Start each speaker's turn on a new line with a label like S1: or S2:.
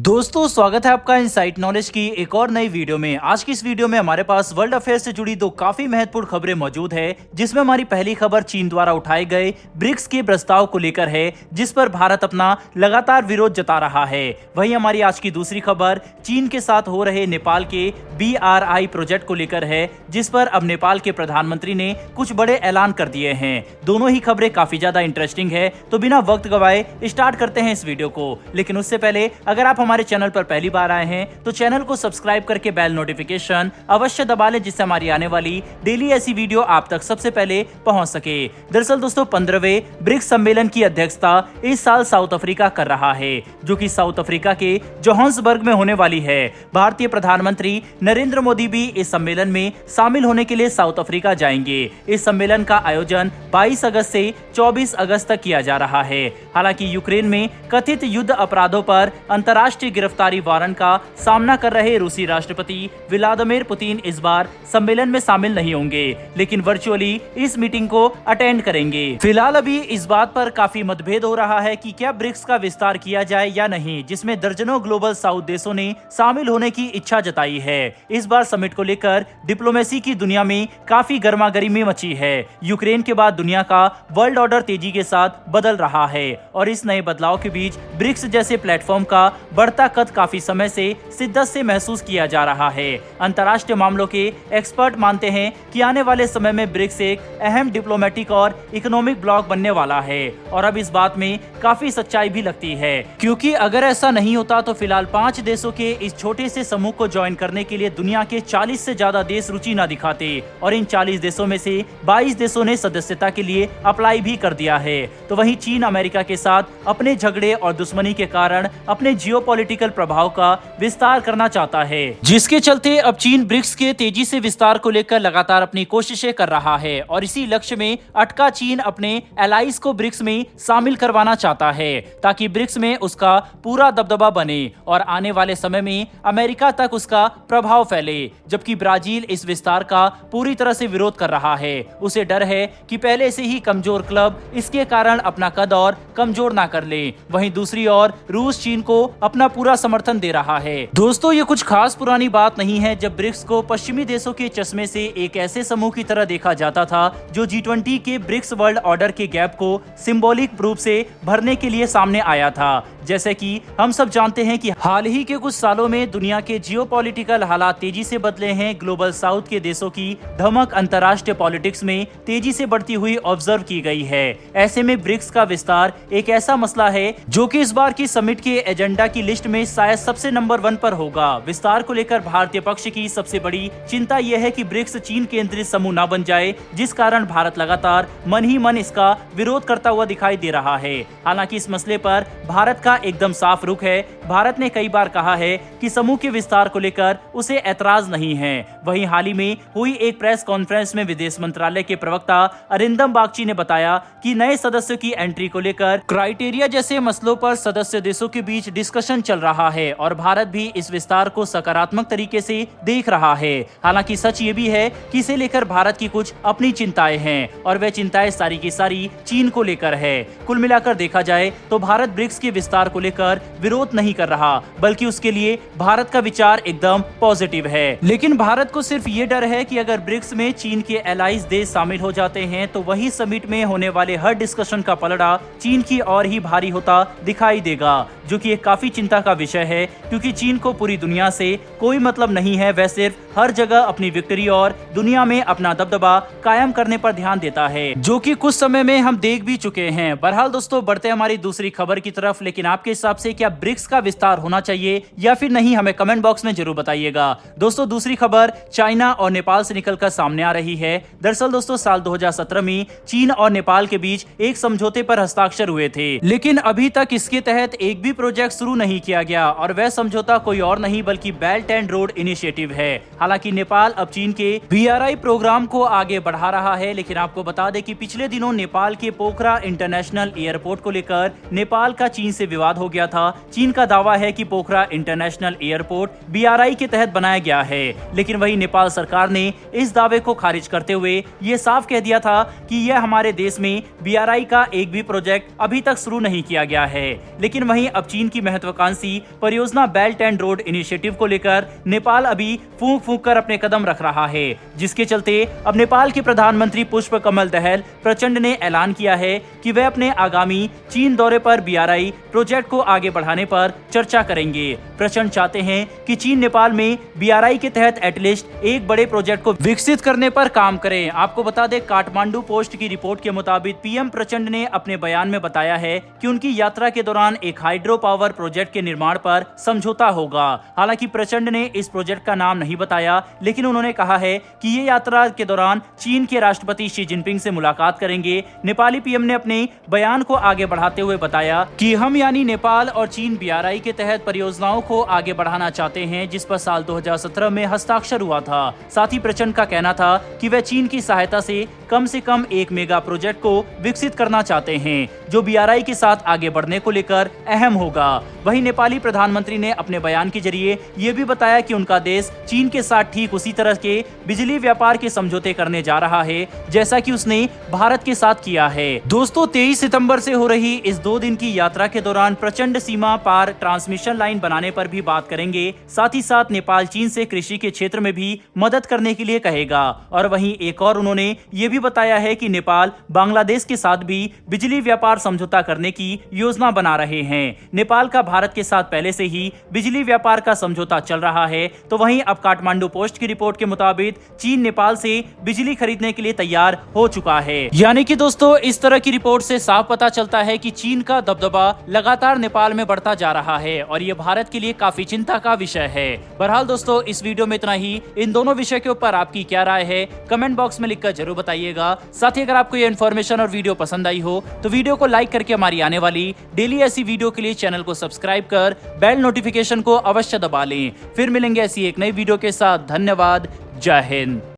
S1: दोस्तों स्वागत है आपका इनसाइट नॉलेज की एक और नई वीडियो में। आज की इस वीडियो में हमारे पास वर्ल्ड अफेयर से जुड़ी दो काफी महत्वपूर्ण खबरें मौजूद है, जिसमें हमारी पहली खबर चीन द्वारा उठाए गए ब्रिक्स के प्रस्ताव को लेकर है, जिस पर भारत अपना लगातार विरोध जता रहा है। वहीं हमारी आज की दूसरी खबर चीन के साथ हो रहे नेपाल के BRI प्रोजेक्ट को लेकर है, जिस पर अब नेपाल के प्रधानमंत्री ने कुछ बड़े ऐलान कर दिए हैं। दोनों ही खबरें काफी ज्यादा इंटरेस्टिंग है, तो बिना वक्त गवाए स्टार्ट करते हैं इस वीडियो को। लेकिन उससे पहले अगर आप हमारे चैनल पर पहली बार आए हैं तो चैनल को सब्सक्राइब करके बेल नोटिफिकेशन अवश्य दबा लें, जिससे हमारी आने वाली डेली ऐसी वीडियो आप तक सबसे पहले पहुंच सके। दरअसल दोस्तों 15वें ब्रिक्स सम्मेलन की अध्यक्षता इस साल साउथ अफ्रीका कर रहा है, जो कि साउथ अफ्रीका के जोहान्सबर्ग में होने वाली है। भारतीय प्रधानमंत्री नरेंद्र मोदी भी इस सम्मेलन में शामिल होने के लिए साउथ अफ्रीका जाएंगे। इस सम्मेलन का आयोजन 22 अगस्त से 24 अगस्त तक किया जा रहा है। हालांकि यूक्रेन में कथित युद्ध अपराधों पर अंतर्राष्ट्रीय गिरफ्तारी वारंट का सामना कर रहे रूसी राष्ट्रपति व्लादिमीर पुतिन इस बार सम्मेलन में शामिल नहीं होंगे, लेकिन वर्चुअली इस मीटिंग को अटेंड करेंगे। फिलहाल अभी इस बात पर काफी मतभेद हो रहा है कि क्या ब्रिक्स का विस्तार किया जाए या नहीं, जिसमें दर्जनों ग्लोबल साउथ देशों ने शामिल होने की इच्छा जताई है। इस बार समिट को लेकर डिप्लोमेसी की दुनिया में काफी गर्मागर्मी मची है। यूक्रेन के बाद दुनिया का वर्ल्ड ऑर्डर तेजी के साथ बदल रहा है और इस नए बदलाव के बीच ब्रिक्स जैसे प्लेटफॉर्म का बढ़ता कद काफी समय से शिद्दत से महसूस किया जा रहा है। अंतर्राष्ट्रीय मामलों के एक्सपर्ट मानते हैं कि आने वाले समय में ब्रिक्स एक अहम डिप्लोमेटिक और इकोनॉमिक ब्लॉक बनने वाला है, और अब इस बात में काफी सच्चाई भी लगती है, क्योंकि अगर ऐसा नहीं होता तो फिलहाल 5 देशों के इस छोटे से समूह को ज्वाइन करने के लिए दुनिया के 40 से ज्यादा देश रुचि न दिखाते, और इन 40 देशों में से 22 देशों ने सदस्यता के लिए अप्लाई भी कर दिया है। तो वहीं चीन अमेरिका के साथ अपने झगड़े और दुश्मनी के कारण अपने जियोपॉलिटिकल प्रभाव का विस्तार करना चाहता है, जिसके चलते अब चीन ब्रिक्स के तेजी से विस्तार को लेकर लगातार अपनी कोशिशें कर रहा है, और इसी लक्ष्य में अटका चीन अपने एलाइज को ब्रिक्स में शामिल करवाना चाहता है, ताकि ब्रिक्स में उसका पूरा दबदबा बने और आने वाले समय में अमेरिका तक उसका प्रभाव फैले। जबकि ब्राजील इस विस्तार का पूरी तरह से विरोध कर रहा है। उसे डर है कि पहले से ही कमजोर क्लब इसके कारण अपना कद और कमजोर ना कर ले। वहीं दूसरी ओर रूस चीन को अपना पूरा समर्थन दे रहा है। दोस्तों ये कुछ खास पुरानी बात नहीं है जब ब्रिक्स को पश्चिमी देशों के चश्मे से एक ऐसे समूह की तरह देखा जाता था जो G20 के ब्रिक्स वर्ल्ड ऑर्डर के गैप को सिंबॉलिक रूप से भरने के लिए सामने आया था। जैसे कि हम सब जानते हैं कि हाल ही के कुछ सालों में दुनिया के जियोपॉलिटिकल हालात तेजी से बदले हैं। ग्लोबल साउथ के देशों की धमक अंतर्राष्ट्रीय पॉलिटिक्स में तेजी से बढ़ती हुई ऑब्जर्व की गई है। ऐसे में ब्रिक्स का विस्तार एक ऐसा मसला है जो कि इस बार की समिट के एजेंडा की लिस्ट में शायद सबसे नंबर 1 पर होगा। विस्तार को लेकर भारतीय पक्ष की सबसे बड़ी चिंता यह है कि ब्रिक्स चीन केंद्रित समूह न बन जाए, जिस कारण भारत लगातार मन ही मन इसका विरोध करता हुआ दिखाई दे रहा है। हालांकि इस मसले पर भारत का एकदम साफ रुख है। भारत ने कई बार कहा है कि समूह के विस्तार को लेकर उसे ऐतराज नहीं है। वहीं हाल ही में हुई एक प्रेस कॉन्फ्रेंस में विदेश मंत्रालय के प्रवक्ता अरिंदम बागची ने बताया कि नए सदस्यों की एंट्री को लेकर क्राइटेरिया जैसे मसलों पर सदस्य देशों के बीच डिस्कशन चल रहा है, और भारत भी इस विस्तार को सकारात्मक तरीके से देख रहा है। हालांकि सच ये भी है कि इसे लेकर भारत की कुछ अपनी चिंताएं हैं, और वह चिंताएं सारी की सारी चीन को लेकर है। कुल मिलाकर देखा जाए तो भारत ब्रिक्स के विस्तार को लेकर विरोध नहीं कर रहा, बल्कि उसके लिए भारत का विचार एकदम पॉजिटिव है। लेकिन भारत को सिर्फ ये डर है कि अगर ब्रिक्स में चीन के एलाइज देश शामिल हो जाते हैं तो वही समिट में होने वाले हर डिस्कशन का पलड़ा चीन की और ही भारी होता दिखाई देगा, जो कि एक काफी चिंता का विषय है, क्योंकि चीन को पूरी दुनिया से कोई मतलब नहीं है। वह सिर्फ हर जगह अपनी विक्ट्री और दुनिया में अपना दबदबा कायम करने पर ध्यान देता है, जो कि कुछ समय में हम देख भी चुके हैं। बहरहाल दोस्तों बढ़ते हमारी दूसरी खबर की तरफ। लेकिन आपके हिसाब से क्या ब्रिक्स का विस्तार होना चाहिए या फिर नहीं, हमें कमेंट बॉक्स में जरूर बताइएगा। दोस्तों दूसरी खबर चाइना और नेपाल से निकलकर सामने आ रही है। दरअसल दोस्तों साल 2017 में चीन और नेपाल के बीच एक समझौते पर हस्ताक्षर हुए थे, लेकिन अभी तक इसके तहत एक भी प्रोजेक्ट शुरू नहीं किया गया, और वह समझौता कोई और नहीं बल्कि बेल्ट एंड रोड इनिशिएटिव है। हालांकि नेपाल अब चीन के BRI प्रोग्राम को आगे बढ़ा रहा है, लेकिन आपको बता दें कि पिछले दिनों नेपाल के पोखरा इंटरनेशनल एयरपोर्ट को लेकर नेपाल का चीन से विवाद हो गया था। चीन का दावा है कि पोखरा इंटरनेशनल एयरपोर्ट BRI के तहत बनाया गया है, लेकिन वही नेपाल सरकार ने इस दावे को खारिज करते हुए ये साफ कह दिया था कि यह हमारे देश में BRI का एक भी प्रोजेक्ट अभी तक शुरू नहीं किया गया है। लेकिन वहीं अब चीन की महत्वाकांक्षी परियोजना बेल्ट एंड रोड इनिशिएटिव को लेकर नेपाल अभी फूंक फूंक कर अपने कदम रख रहा है, जिसके चलते अब नेपाल के प्रधानमंत्री पुष्प कमल दहल प्रचंड ने ऐलान किया है कि वह अपने आगामी चीन दौरे पर BRI प्रोजेक्ट को आगे बढ़ाने पर चर्चा करेंगे। प्रचंड चाहते हैं कि चीन नेपाल में BRI के तहत एटलीस्ट एक बड़े प्रोजेक्ट को विकसित करने पर काम करें। आपको बता दें, काठमांडू पोस्ट की रिपोर्ट के मुताबिक PM प्रचंड ने अपने बयान में बताया है कि उनकी यात्रा के दौरान एक हाइड्रो पावर प्रोजेक्ट के निर्माण पर समझौता होगा। हालांकि प्रचंड ने इस प्रोजेक्ट का नाम नहीं बताया, लेकिन उन्होंने कहा है कि ये यात्रा के दौरान चीन के राष्ट्रपति शी जिनपिंग से मुलाकात करेंगे। नेपाली PM ने अपने बयान को आगे बढ़ाते हुए बताया कि हम यानी नेपाल और चीन BRI के तहत परियोजनाओं को आगे बढ़ाना चाहते हैं, जिस पर साल 2017 में हस्ताक्षर हुआ था। साथ ही प्रचंड का कहना था कि वह चीन की सहायता से कम एक मेगा प्रोजेक्ट को विकसित करना चाहते हैं, जो BRI के साथ आगे बढ़ने को लेकर अहम होगा। वहीं नेपाली प्रधानमंत्री ने अपने बयान के जरिए ये भी बताया कि उनका देश चीन के साथ ठीक उसी तरह के बिजली व्यापार के समझौते करने जा रहा है जैसा कि उसने भारत के साथ किया है। दोस्तों, 23 सितंबर से हो रही इस 2 दिन की यात्रा के दौरान प्रचंड सीमा पार ट्रांसमिशन लाइन बनाने पर भी बात करेंगे। साथ ही साथ नेपाल चीन से कृषि के क्षेत्र में भी मदद करने के लिए कहेगा। और वहीं एक और उन्होंने ये भी बताया है कि नेपाल बांग्लादेश के साथ भी बिजली व्यापार समझौता करने की योजना बना रहे हैं। नेपाल का भारत के साथ पहले से ही बिजली व्यापार का समझौता चल रहा है। तो वहीं अब काठमांडू पोस्ट की रिपोर्ट के मुताबिक चीन नेपाल से बिजली खरीदने के लिए तैयार हो चुका है। यानी कि दोस्तों, इस तरह की रिपोर्ट से साफ पता चलता है कि चीन का दबदबा लगातार नेपाल में बढ़ता जा रहा है और ये भारत के लिए काफी चिंता का विषय है। बहरहाल दोस्तों, इस वीडियो में इतना ही। इन दोनों विषय के ऊपर आपकी क्या राय है, कमेंट बॉक्स में लिखकर जरूर बताइएगा। साथ ही अगर आपको ये इन्फॉर्मेशन और वीडियो पसंद आई हो तो वीडियो को लाइक करके हमारी आने वाली डेली ऐसी वीडियो के लिए चैनल को सब्सक्राइब कर बेल नोटिफिकेशन को अवश्य दबा लें। फिर मिलेंगे ऐसी एक नई वीडियो के साथ। धन्यवाद। जय हिंद।